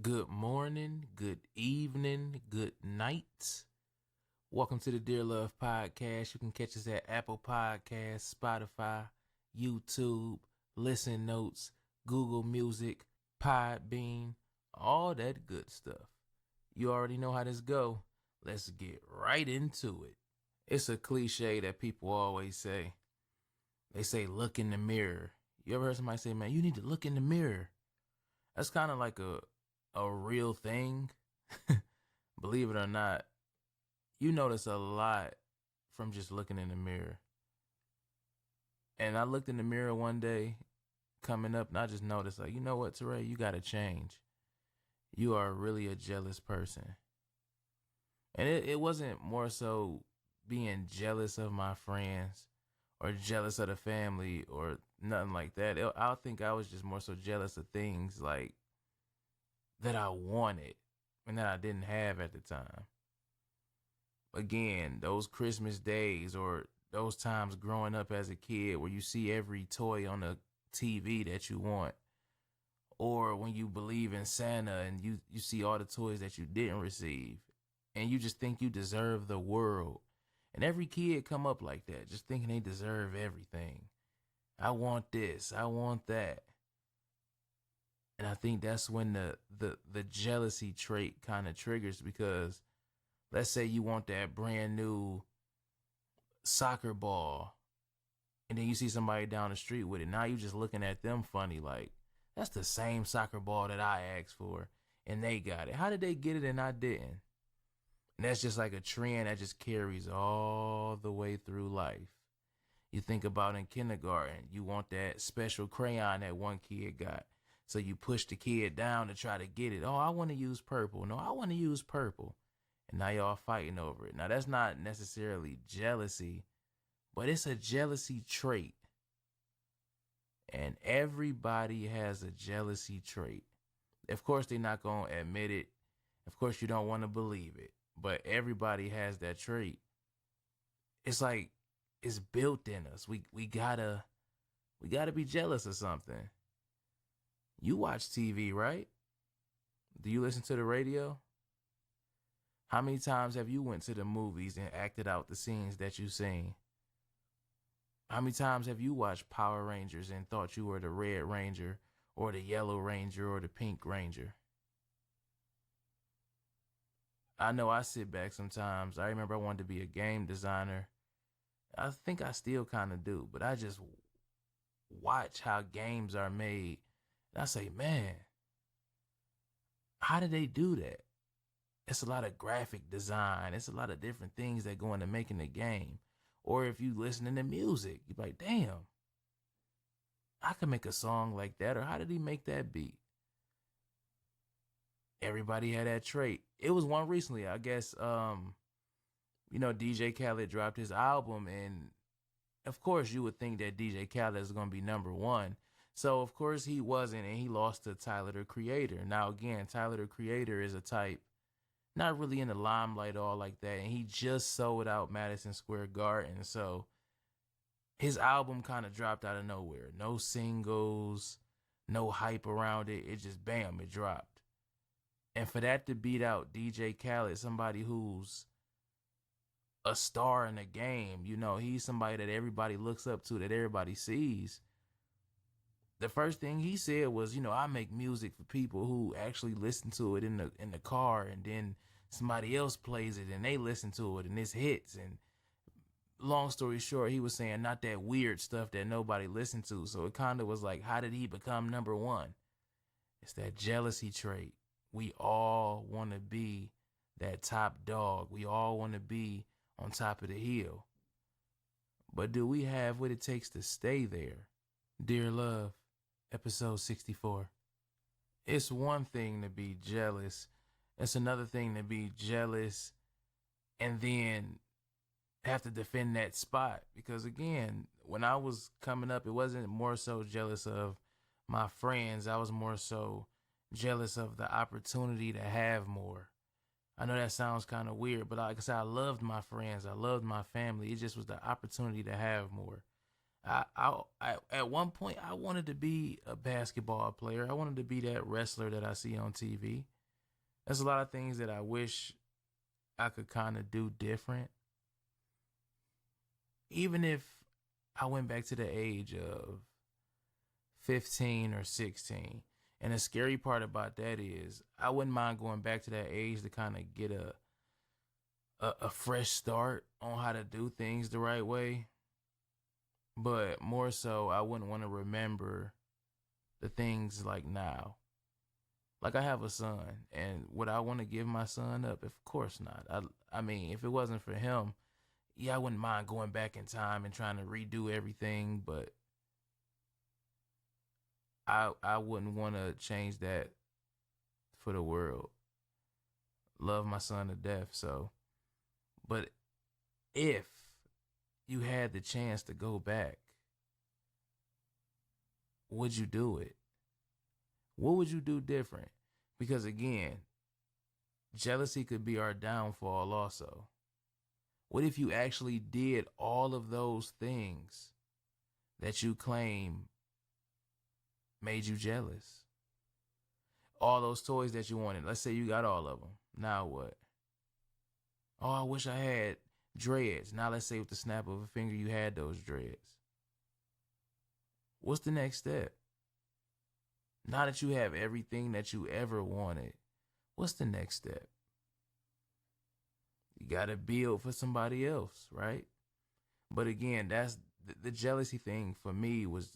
Good morning, good evening, good night. Welcome to the Dear Love Podcast. You can catch us at Apple Podcasts, Spotify, YouTube, Listen Notes, Google Music, Podbean, all that good stuff. You already know how this go. Let's get right into it. It's a cliche that people always say. They say, look in the mirror. You ever heard somebody say, man, you need to look in the mirror? That's kind of like a real thing. Believe it or not, you notice a lot from just looking in the mirror. And I looked in the mirror one day coming up and I just noticed, like, you know what, Teray, you got to change. You are really a jealous person. And it wasn't more so being jealous of my friends or jealous of the family or nothing like that. I think I was just more so jealous of things like that I wanted and that I didn't have at the time. Again, those Christmas days or those times growing up as a kid where you see every toy on the TV that you want, or when you believe in Santa and you see all the toys that you didn't receive and you just think you deserve the world. And every kid come up like that, just thinking they deserve everything. I want this, I want that. And I think that's when the jealousy trait kind of triggers, because let's say you want that brand new soccer ball and then you see somebody down the street with it. Now you're just looking at them funny like, that's the same soccer ball that I asked for and they got it. How did they get it and I didn't? And that's just like a trend that just carries all the way through life. You think about in kindergarten, you want that special crayon that one kid got. So you push the kid down to try to get it. Oh, I want to use purple. No, I want to use purple. And now y'all fighting over it. Now, that's not necessarily jealousy, but it's a jealousy trait. And everybody has a jealousy trait. Of course, they're not going to admit it. Of course, you don't want to believe it. But everybody has that trait. It's like it's built in us. We gotta be jealous of something. You watch TV, right? Do you listen to the radio? How many times have you went to the movies and acted out the scenes that you seen? How many times have you watched Power Rangers and thought you were the Red Ranger or the Yellow Ranger or the Pink Ranger? I know I sit back sometimes. I remember I wanted to be a game designer. I think I still kind of do, but I just watch how games are made. And I say, man, how did they do that? It's a lot of graphic design. It's a lot of different things that go into making the game. Or if you listening to music, you're like, damn, I could make a song like that. Or how did he make that beat? Everybody had that trait. It was one recently, I guess, DJ Khaled dropped his album, and of course you would think that DJ Khaled is going to be number one. So of course he wasn't, and he lost to Tyler, the Creator. Now again, Tyler, the Creator is a type not really in the limelight all like that, and he just sold out Madison Square Garden. So his album kind of dropped out of nowhere. No singles, no hype around it. It just, bam, it dropped. And for that to beat out DJ Khaled, somebody who's a star in the game, he's somebody that everybody looks up to, that everybody sees. The first thing he said was, I make music for people who actually listen to it in the car, and then somebody else plays it and they listen to it and it's hits. And long story short, he was saying not that weird stuff that nobody listened to. So it kind of was like, how did he become number one? It's that jealousy trait. We all want to be that top dog. We all want to be on top of the hill. But do we have what it takes to stay there? Dear Love, episode 64. It's one thing to be jealous. It's another thing to be jealous and then have to defend that spot. Because again, when I was coming up, it wasn't more so jealous of my friends. I was more so jealous of the opportunity to have more. I know that sounds kind of weird, but like I said, I loved my friends. I loved my family. It just was the opportunity to have more. I at one point, I wanted to be a basketball player. I wanted to be that wrestler that I see on TV. There's a lot of things that I wish I could kind of do different. Even if I went back to the age of 15 or 16. And the scary part about that is I wouldn't mind going back to that age to kind of get a fresh start on how to do things the right way. But more so, I wouldn't want to remember the things like now. Like I have a son, and would I want to give my son up? Of course not. I mean, if it wasn't for him, yeah, I wouldn't mind going back in time and trying to redo everything, but I wouldn't want to change that for the world. Love my son to death, so. But if you had the chance to go back, would you do it? What would you do different? Because again, jealousy could be our downfall also. What if you actually did all of those things that you claim made you jealous? All those toys that you wanted. Let's say you got all of them. Now what? Oh, I wish I had dreads. Now let's say with the snap of a finger you had those dreads. What's the next step? Now that you have everything that you ever wanted, what's the next step? You got to build for somebody else, right? But again, that's the jealousy thing for me was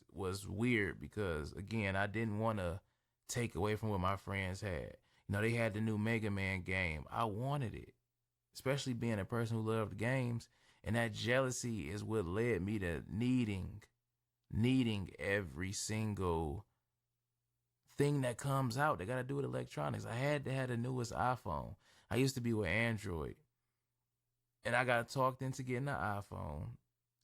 weird because, again, I didn't want to take away from what my friends had. You know, they had the new Mega Man game. I wanted it, especially being a person who loved games. And that jealousy is what led me to needing every single thing that comes out. They got to do with electronics. I had to have the newest iPhone. I used to be with Android, and I got talked into getting the iPhone.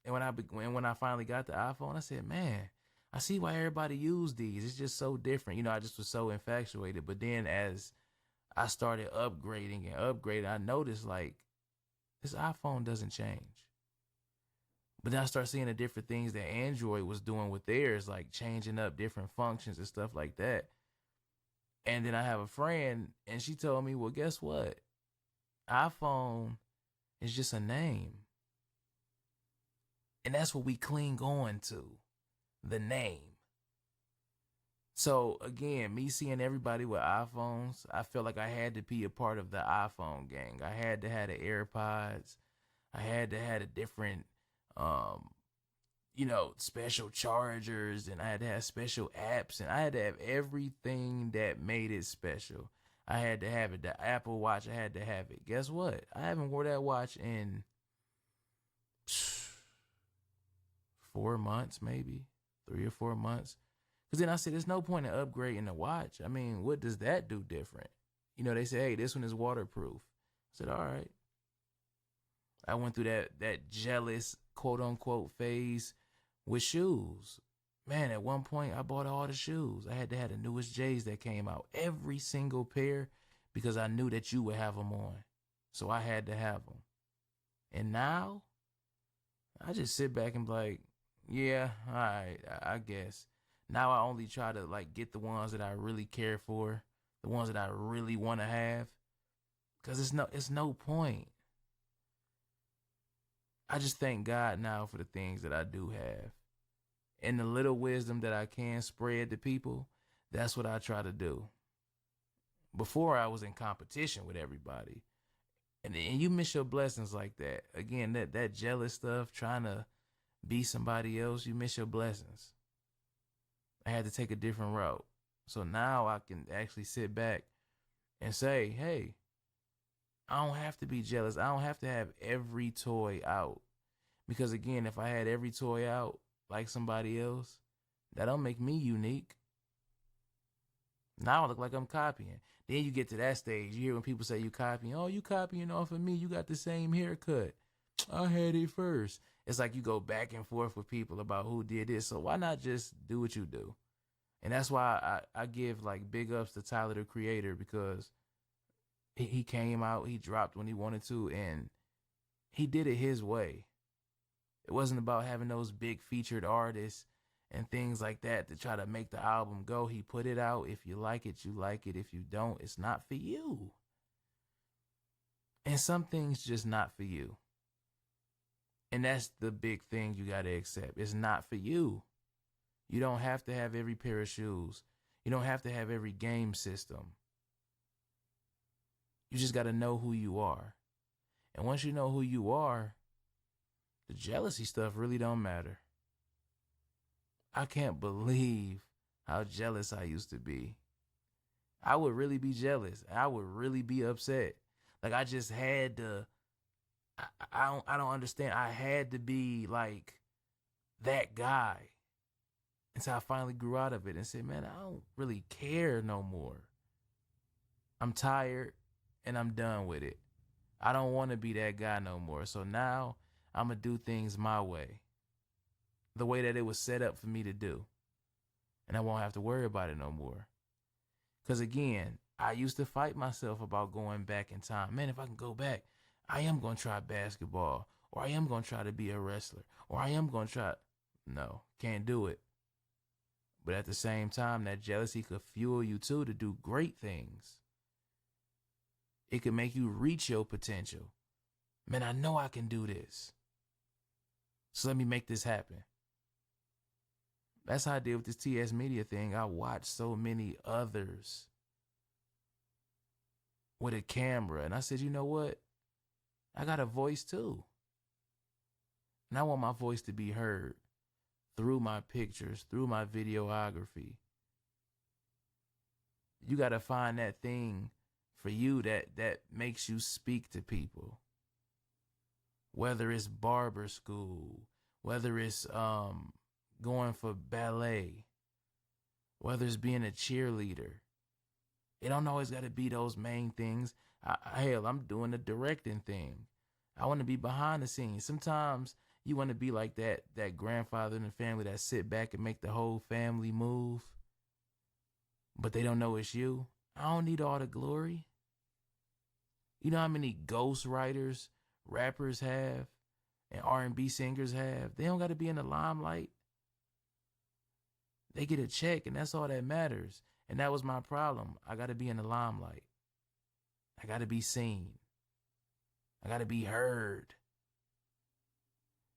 And when I finally got the iPhone, I said, man, I see why everybody used these. It's just so different. You know, I just was so infatuated. But then as I started upgrading, I noticed like this iPhone doesn't change. But then I started seeing the different things that Android was doing with theirs, like changing up different functions and stuff like that. And then I have a friend, and she told me, well, guess what? iPhone is just a name. And that's what we cling on to, the name. So again, me seeing everybody with iPhones, I felt like I had to be a part of the iPhone gang. I had to have the AirPods. I had to have the different, special chargers, and I had to have special apps, and I had to have everything that made it special. I had to have it. The Apple Watch, I had to have it. Guess what? I haven't wore that watch in 4 months, maybe 3 or 4 months. Because then I said, there's no point in upgrading the watch. I mean, what does that do different? You know, they say, hey, this one is waterproof. I said, all right. I went through that jealous, quote unquote, phase with shoes. Man, at one point, I bought all the shoes. I had to have the newest J's that came out. Every single pair, because I knew that you would have them on. So I had to have them. And now, I just sit back and be like, yeah, all right, I guess. Now I only try to like get the ones that I really care for, the ones that I really want to have, because it's no point. I just thank God now for the things that I do have, and the little wisdom that I can spread to people. That's what I try to do. Before I was in competition with everybody, and you miss your blessings like that. Again, that jealous stuff, trying to be somebody else, you miss your blessings. I had to take a different route. So now I can actually sit back and say, hey, I don't have to be jealous. I don't have to have every toy out. Because again, if I had every toy out like somebody else, that don't make me unique. Now I look like I'm copying. Then you get to that stage. You hear when people say you copying. Oh, you copying off of me. You got the same haircut. I had it first. It's like you go back and forth with people about who did this. So why not just do what you do? And that's why I give like big ups to Tyler, the Creator, because he came out, he dropped when he wanted to, and he did it his way. It wasn't about having those big featured artists and things like that to try to make the album go. He put it out. If you like it, you like it. If you don't, it's not for you. And some things just not for you. And that's the big thing you got to accept. It's not for you. You don't have to have every pair of shoes. You don't have to have every game system. You just got to know who you are. And once you know who you are, the jealousy stuff really don't matter. I can't believe how jealous I used to be. I would really be jealous. I would really be upset. Like I just had to. I don't understand. I had to be like that guy until I finally grew out of it and said, man, I don't really care no more. I'm tired and I'm done with it. I don't want to be that guy no more. So now I'm going to do things my way, the way that it was set up for me to do. And I won't have to worry about it no more. Because again, I used to fight myself about going back in time. Man, if I can go back, I am going to try basketball, or I am going to try to be a wrestler, or I am going to try. No, can't do it. But at the same time, that jealousy could fuel you too to do great things. It could make you reach your potential. Man, I know I can do this. So let me make this happen. That's how I did with this TS Media thing. I watched so many others with a camera. And I said, you know what? I got a voice too. And I want my voice to be heard through my pictures, through my videography. You got to find that thing for you that makes you speak to people. Whether it's barber school, whether it's going for ballet, whether it's being a cheerleader. It don't always got to be those main things. Hell, I'm doing the directing thing. I want to be behind the scenes. Sometimes you want to be like that grandfather in the family that sit back and make the whole family move, but they don't know it's you. I don't need all the glory. You know how many ghostwriters rappers have and R&B singers have? They don't got to be in the limelight. They get a check, and that's all that matters. And that was my problem. I got to be in the limelight. I got to be seen. I got to be heard.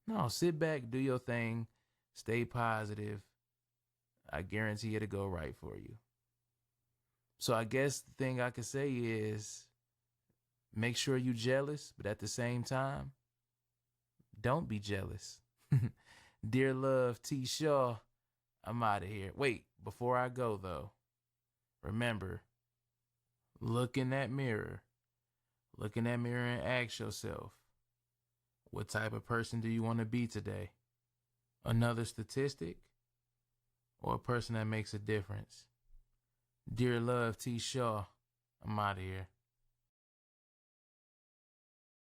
No, sit back, do your thing, stay positive. I guarantee it'll go right for you. So I guess the thing I could say is make sure you're jealous, but at the same time, don't be jealous. Dear love, T. Shaw, I'm out of here. Wait, before I go though, remember, look in that mirror and ask yourself, what type of person do you want to be today? Another statistic or a person that makes a difference? Dear love, T. Shaw, I'm out of here.